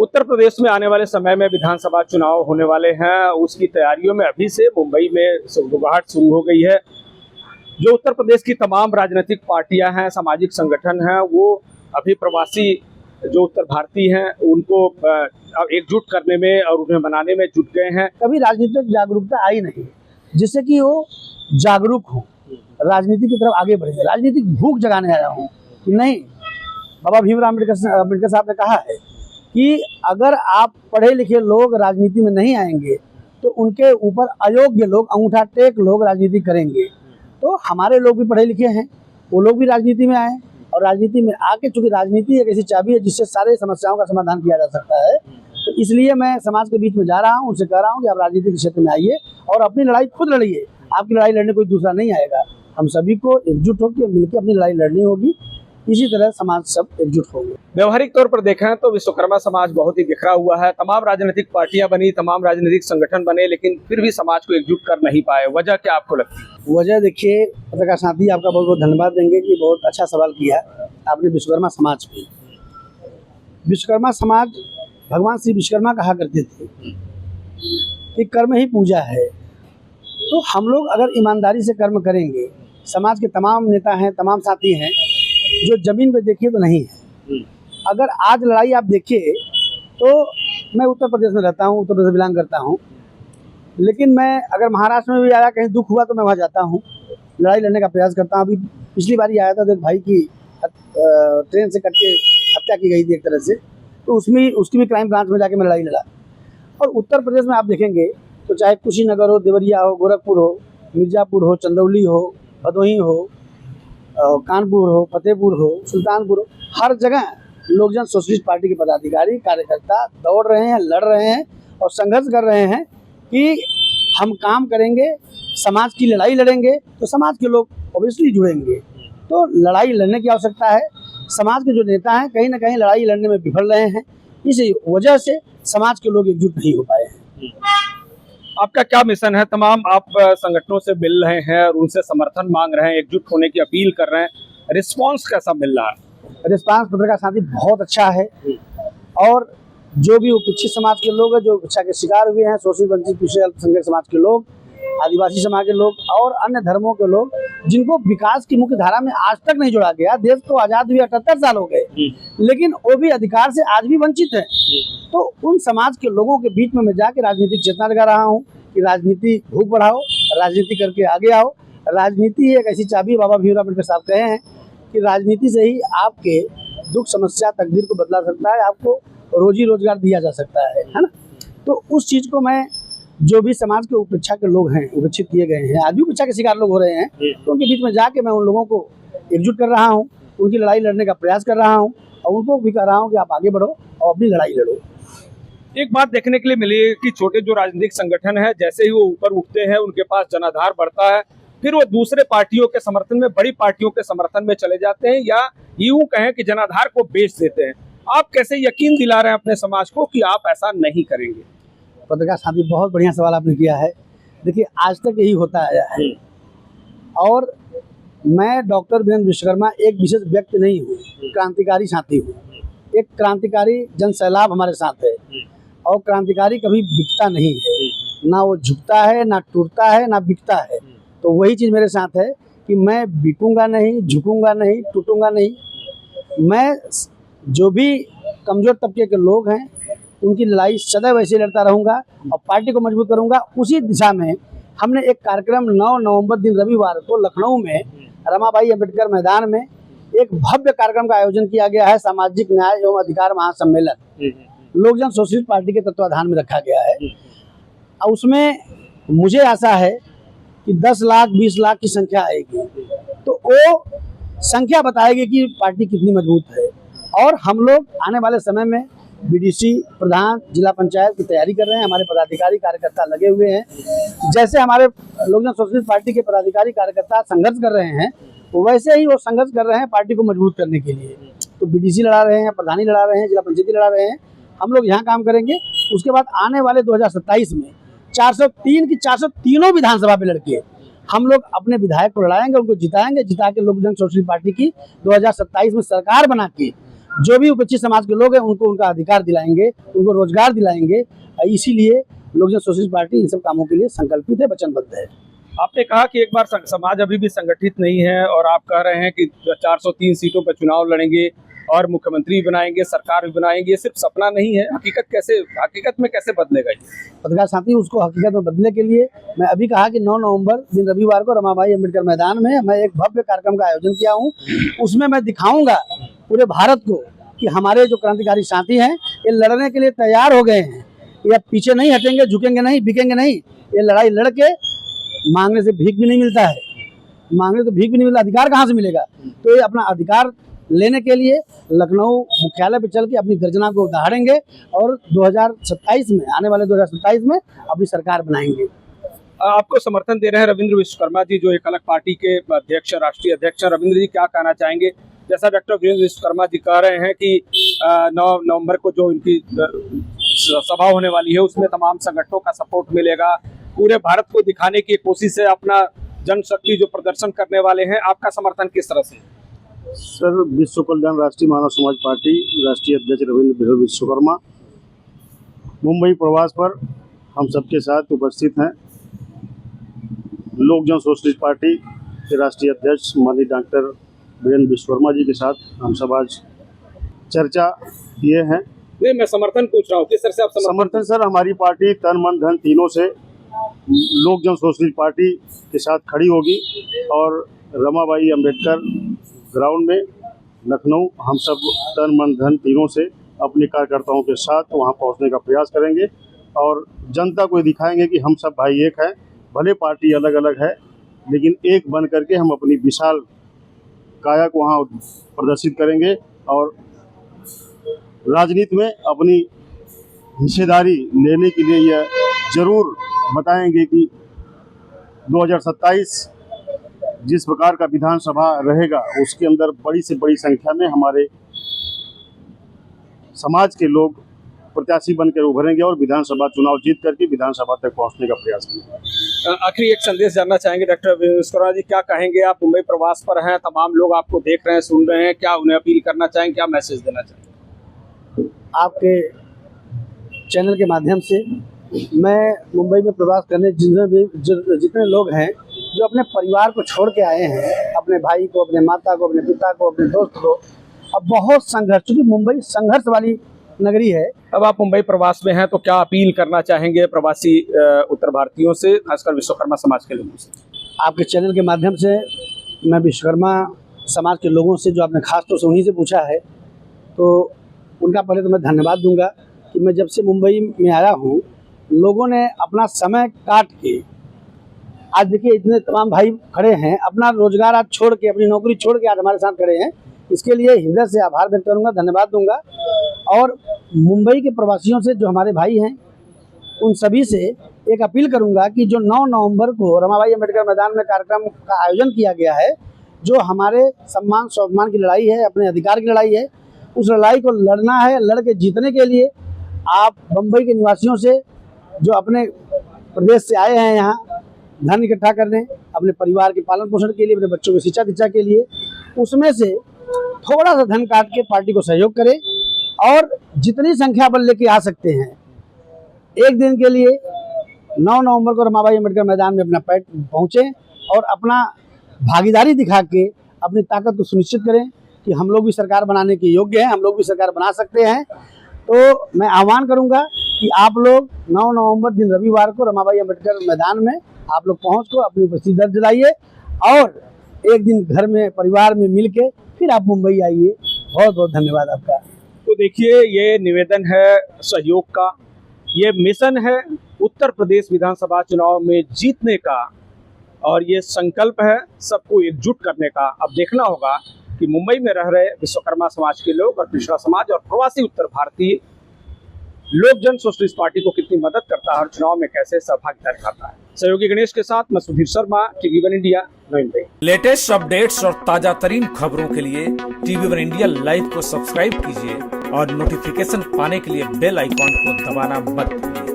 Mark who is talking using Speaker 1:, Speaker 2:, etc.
Speaker 1: उत्तर प्रदेश में आने वाले समय में विधानसभा चुनाव होने वाले हैं। उसकी तैयारियों में अभी से मुंबई में घबराहट शुरू हो गई है। जो उत्तर प्रदेश की तमाम राजनीतिक पार्टियां हैं, सामाजिक संगठन हैं, वो अभी प्रवासी जो उत्तर भारतीय हैं उनको एकजुट करने में और उन्हें बनाने में जुट गए हैं।
Speaker 2: कभी राजनीतिक जागरूकता आई नहीं जिससे कि वो जागरूक हो, राजनीति की तरफ आगे बढ़े। राजनीतिक भूख जगाने आया हूँ कि नहीं। बाबा भीमराव अम्बेडकर साहब ने कहा है कि अगर आप पढ़े लिखे लोग राजनीति में नहीं आएंगे तो उनके ऊपर अयोग्य लोग, अंगूठा टेक लोग राजनीति करेंगे। तो हमारे लोग भी पढ़े लिखे हैं, वो लोग भी राजनीति में आए और राजनीति में आके, चूंकि राजनीति एक ऐसी चाबी है जिससे सारे समस्याओं का समाधान किया जा सकता है, तो इसलिए मैं समाज के बीच में जा रहा हूँ, उनसे कह रहा हूँ कि आप राजनीति के क्षेत्र में आइए और अपनी लड़ाई खुद लड़िए। आपकी लड़ाई लड़ने कोई दूसरा नहीं आएगा। हम सभी को एकजुट होकर मिलकर अपनी लड़ाई लड़नी होगी। इसी तरह समाज सब एकजुट होंगे।
Speaker 1: व्यवहारिक तौर पर देखें तो विश्वकर्मा समाज बहुत ही बिखरा हुआ है। तमाम राजनीतिक पार्टियां बनी, तमाम राजनीतिक संगठन बने, लेकिन फिर भी समाज को एकजुट कर नहीं पाए। वजह क्या आपको लगती है?
Speaker 2: वजह देखिए, पत्रकार साथी आपका बहुत बहुत धन्यवाद देंगे कि बहुत अच्छा सवाल किया आपने विश्वकर्मा समाज पे। विश्वकर्मा समाज, भगवान श्री विश्वकर्मा कहा करते थे कि कर्म ही पूजा है। तो हम लोग अगर ईमानदारी से कर्म करेंगे, समाज के तमाम नेता हैं, तमाम साथी हैं, जो जमीन पे देखिए तो नहीं है। अगर आज लड़ाई आप देखिए तो मैं उत्तर प्रदेश में रहता हूँ, उत्तर प्रदेश बिलोंग करता हूँ, लेकिन मैं अगर महाराष्ट्र में भी आया, कहीं दुख हुआ तो मैं वहाँ जाता हूँ, लड़ाई लड़ने का प्रयास करता हूँ। अभी पिछली बार आया था तो एक भाई की ट्रेन से कट के हत्या की गई थी एक तरह से, तो उसकी भी क्राइम ब्रांच में जाके मैं लड़ाई लड़ा। और उत्तर प्रदेश में आप देखेंगे तो चाहे कुशीनगर हो, देवरिया हो, गोरखपुर हो, मिर्ज़ापुर हो, चंदौली हो, भदोही हो, कानपुर हो, फतेहपुर हो, सुल्तानपुर हो, हर जगह लोकजन सोशलिस्ट पार्टी के पदाधिकारी, कार्यकर्ता दौड़ रहे हैं, लड़ रहे हैं और संघर्ष कर रहे हैं कि हम काम करेंगे, समाज की लड़ाई लड़ेंगे तो समाज के लोग ऑब्वियसली जुड़ेंगे। तो लड़ाई लड़ने की आवश्यकता है। समाज के जो नेता हैं कहीं ना कहीं लड़ाई लड़ने में विफल रहे हैं, इस वजह से समाज के लोग एकजुट नहीं हो पाए हैं।
Speaker 1: आपका क्या मिशन है? तमाम आप संगठनों से मिल रहे हैं और उनसे समर्थन मांग रहे हैं, एकजुट होने की अपील कर रहे हैं, रिस्पांस कैसा मिल रहा है?
Speaker 2: रिस्पांस पत्रकार साथी बहुत अच्छा है। और जो भी उपेक्षित समाज के लोग हैं, जो शिक्षा के शिकार हुए हैं, शोषित वंचित पिछड़े अल्पसंख्यक समाज के लोग, आदिवासी समाज के लोग और अन्य धर्मों के लोग, जिनको विकास की मुख्य धारा में आज तक नहीं जोड़ा गया। देश को आजाद हुए 78 साल हो गए, लेकिन वो भी अधिकार से आज भी वंचित है। तो उन समाज के लोगों के बीच में मैं जाके राजनीतिक चेतना लगा रहा हूँ कि राजनीति भूख बढ़ाओ, राजनीति करके आगे आओ। राजनीति एक ऐसी चाबी, बाबा भीमराव अम्बेडकर साहब कहे हैं कि राजनीति से ही आपके दुख, समस्या, तकदीर को बदला सकता है, आपको रोजी रोजगार दिया जा सकता है ना। तो उस चीज़ को मैं, जो भी समाज के उपेक्षा के लोग हैं, उपेक्षित किए गए हैं, आज भी उपेक्षा के शिकार लोग हो रहे हैं, तो उनके बीच में जाके मैं उन लोगों को एकजुट कर रहा हूँ, उनकी लड़ाई लड़ने का प्रयास कर रहा हूँ और उनको भी कह रहा हूँ कि आप आगे बढ़ो और अपनी लड़ाई लड़ो।
Speaker 1: एक बात देखने के लिए मिली कि छोटे जो राजनीतिक संगठन है, जैसे ही वो ऊपर उठते हैं, उनके पास जनाधार बढ़ता है, फिर वो दूसरे पार्टियों के समर्थन में, बड़ी पार्टियों के समर्थन में चले जाते हैं, या यूं कहें कि जनाधार को बेच देते हैं। आप कैसे यकीन दिला रहे हैं अपने समाज को कि आप ऐसा नहीं करेंगे?
Speaker 2: पत्रकार साथी, बहुत बढ़िया सवाल आपने किया है। देखिए, आज तक यही होता आया है और मैं डॉक्टर वीरेंद्र विश्वकर्मा एक विशेष व्यक्ति नहीं हूँ, क्रांतिकारी साथी हूँ। एक क्रांतिकारी जन सैलाब हमारे साथ है और क्रांतिकारी कभी बिकता नहीं है, ना वो झुकता है, ना टूटता है, ना बिकता है। तो वही चीज़ मेरे साथ है कि मैं बिकूंगा नहीं, झुकूंगा नहीं, टूटूंगा नहीं। मैं जो भी कमज़ोर तबके के लोग हैं उनकी लड़ाई सदैव ऐसे लड़ता रहूंगा और पार्टी को मजबूत करूंगा। उसी दिशा में हमने एक कार्यक्रम 9 नवंबर दिन रविवार को लखनऊ में रमाबाई अंबेडकर मैदान में एक भव्य कार्यक्रम का आयोजन किया गया है। सामाजिक न्याय एवं अधिकार महासम्मेलन लोकजन सोशलिस्ट पार्टी के तत्वाधान में रखा गया है। और उसमें मुझे आशा है कि 10 लाख 20 लाख की संख्या आएगी, तो वो संख्या बताएगी कि पार्टी कितनी मजबूत है। और हम लोग आने वाले समय में बीडीसी, प्रधान, जिला पंचायत की तैयारी कर रहे हैं। हमारे पदाधिकारी कार्यकर्ता लगे हुए हैं। जैसे हमारे लोकजन सोशलिस्ट पार्टी के पदाधिकारी कार्यकर्ता संघर्ष कर रहे हैं, वैसे ही वो संघर्ष कर रहे हैं पार्टी को मजबूत करने के लिए। तो बीडीसी लड़ा रहे हैं, प्रधानी लड़ा रहे हैं, जिला पंचायती लड़ा रहे हैं। हम लोग यहाँ काम करेंगे। उसके बाद आने वाले 2027 में 403 की 403 विधानसभा पे लड़के हम लोग अपने विधायक को लड़ाएंगे, उनको जिताएंगे, जिता के लोकजन सोशलिस्ट पार्टी की 2027 में सरकार बना के जो भी उपेक्षित समाज के लोग हैं उनको उनका अधिकार दिलाएंगे, उनको रोजगार दिलाएंगे। इसीलिए लोक जन सोशलिस्ट पार्टी इन सब कामों के लिए संकल्पित है, वचनबद्ध है।
Speaker 1: आपने कहा कि एक बार समाज अभी भी संगठित नहीं है और आप कह रहे हैं कि 403 सीटों पर चुनाव लड़ेंगे और मुख्यमंत्री बनाएंगे, सरकार भी बनाएंगे। ये सिर्फ सपना नहीं है, हकीकत में कैसे बदलेगा ये?
Speaker 2: पत्रकार साथी, उसको हकीकत में बदलने के लिए मैं अभी कहा कि 9 नवंबर दिन रविवार को रमाबाई अम्बेडकर मैदान में मैं एक भव्य कार्यक्रम का आयोजन किया हूँ। उसमें मैं दिखाऊंगा पूरे भारत को कि हमारे जो क्रांतिकारी साथी हैं ये लड़ने के लिए तैयार हो गए हैं। ये पीछे नहीं हटेंगे, झुकेंगे नहीं, बिकेंगे नहीं। ये लड़ाई लड़के मांगने से भीख भी नहीं मिलता है, मांगने तो भीख भी नहीं मिलता, अधिकार कहाँ से मिलेगा? तो ये अपना अधिकार लेने के लिए लखनऊ मुख्यालय पे चल के अपनी गर्जना को दहाड़ेंगे और 2027 में, आने वाले 2027 में अपनी सरकार बनाएंगे।
Speaker 1: आपको समर्थन दे रहे हैं रविंद्र विश्वकर्मा जी, जो एक अलग पार्टी के अध्यक्ष, राष्ट्रीय अध्यक्ष। रविंद्र जी, क्या कहना चाहेंगे? जैसा डॉक्टर वीरेंद्र विश्वकर्मा जी कह रहे हैं कि 9 नवंबर को जो इनकी सभा होने वाली है उसमें तमाम संगठनों का सपोर्ट मिलेगा, पूरे भारत को दिखाने की कोशिश है, अपना जनशक्ति जो प्रदर्शन करने वाले हैं। आपका समर्थन किस तरह से?
Speaker 3: सर, विश्व कल्याण राष्ट्रीय मानव समाज पार्टी राष्ट्रीय अध्यक्ष रविंद्र विश्वकर्मा मुंबई प्रवास पर हम सबके साथ उपस्थित हैं। लोक जन सोशलिस्ट पार्टी के राष्ट्रीय अध्यक्ष माननीय डॉक्टर वीरेंद्र विश्वकर्मा जी के साथ हम सब आज चर्चा किए हैं।
Speaker 1: नहीं, मैं समर्थन पूछ रहा हूँ, किस तरह से आप
Speaker 3: समर्थन? सर, हमारी पार्टी तन मन धन तीनों से लोक जन सोशलिस्ट पार्टी के साथ खड़ी होगी और रमाबाई अम्बेडकर ग्राउंड में लखनऊ हम सब तन मन धन तीनों से अपने कार्यकर्ताओं के साथ वहां पहुंचने का प्रयास करेंगे और जनता को दिखाएंगे कि हम सब भाई एक हैं। भले पार्टी अलग अलग है लेकिन एक बन करके हम अपनी विशाल काया को वहाँ प्रदर्शित करेंगे और राजनीति में अपनी हिस्सेदारी लेने के लिए यह जरूर बताएंगे कि 2027 जिस प्रकार का विधानसभा रहेगा उसके अंदर बड़ी से बड़ी संख्या में हमारे समाज के लोग प्रत्याशी बनकर उभरेंगे और विधानसभा चुनाव जीत करके विधानसभा तक पहुंचने का प्रयास करेंगे।
Speaker 1: आखिरी एक संदेश जानना चाहेंगे डॉक्टर विश्वकर्मा जी, क्या कहेंगे? आप मुंबई प्रवास पर हैं, तमाम लोग आपको देख रहे हैं, सुन रहे हैं, क्या उन्हें अपील करना चाहेंगे, क्या मैसेज देना चाहेंगे?
Speaker 2: आपके चैनल के माध्यम से मैं मुंबई में प्रवास करने जितने लोग हैं जो अपने परिवार को छोड़ के आए हैं, अपने भाई को, अपने माता को, अपने पिता को, अपने दोस्त को, अब बहुत संघर्ष, क्योंकि मुंबई संघर्ष वाली नगरी है।
Speaker 1: अब आप मुंबई प्रवास में हैं तो क्या अपील करना चाहेंगे प्रवासी उत्तर भारतीयों से, खासकर विश्वकर्मा समाज के लोगों से?
Speaker 2: आपके चैनल के माध्यम से मैं विश्वकर्मा समाज के लोगों से, जो आपने खास तौर से उन्हीं से पूछा है, तो उनका पहले तो मैं धन्यवाद दूंगा कि मैं जब से मुंबई में आया हूँ लोगों ने अपना समय काट के, आज देखिए इतने तमाम भाई खड़े हैं, अपना रोजगार आज छोड़ के, अपनी नौकरी छोड़ के आज हमारे साथ खड़े हैं। इसके लिए हृदय से आभार व्यक्त करूंगा, धन्यवाद दूंगा। और मुंबई के प्रवासियों से, जो हमारे भाई हैं, उन सभी से एक अपील करूंगा कि जो 9 नवंबर को रमाबाई अम्बेडकर मैदान में कार्यक्रम का आयोजन किया गया है, जो हमारे सम्मान स्वाभिमान की लड़ाई है, अपने अधिकार की लड़ाई है, उस लड़ाई को लड़ना है। लड़ के जीतने के लिए आप मुंबई के निवासियों से, जो अपने प्रदेश से आए हैं यहाँ धन इकट्ठा करने, अपने परिवार के पालन पोषण के लिए, अपने बच्चों की शिक्षा दीक्षा के लिए, उसमें से थोड़ा सा धन काट के पार्टी को सहयोग करें और जितनी संख्या बल लेके आ सकते हैं, एक दिन के लिए 9 नवंबर को रमाबाई अम्बेडकर मैदान में अपना पैर पहुँचें और अपना भागीदारी दिखा के अपनी ताकत को सुनिश्चित करें कि हम लोग भी सरकार बनाने के योग्य हैं, हम लोग भी सरकार बना सकते हैं। तो मैं आह्वान करूंगा कि आप लोग 9 नवंबर दिन रविवार को रमाबाई अम्बेडकर मैदान में आप लोग पहुंच को अपनी उपस्थिति दर्ज दिलाइए और एक दिन घर में परिवार में मिल के फिर आप मुंबई आइए। बहुत बहुत धन्यवाद आपका।
Speaker 1: तो देखिए, ये निवेदन है सहयोग का, ये मिशन है उत्तर प्रदेश विधानसभा चुनाव में जीतने का और ये संकल्प है सबको एकजुट करने का। अब देखना होगा कि मुंबई में रह रहे विश्वकर्मा समाज के लोग और पिछड़ा समाज और प्रवासी उत्तर भारतीय लोक जन सोशलिस्ट पार्टी को कितनी मदद करता है और चुनाव में कैसे सहभागिता निभाता है। सहयोगी गणेश के साथ मैं सुधीर शर्मा, TV1 इंडिया, नई मुंबई।
Speaker 4: लेटेस्ट अपडेट्स और ताजा तरीन खबरों के लिए TV1 इंडिया लाइव को सब्सक्राइब कीजिए और नोटिफिकेशन पाने के लिए बेल आइकॉन को दबाना मत भूलिए।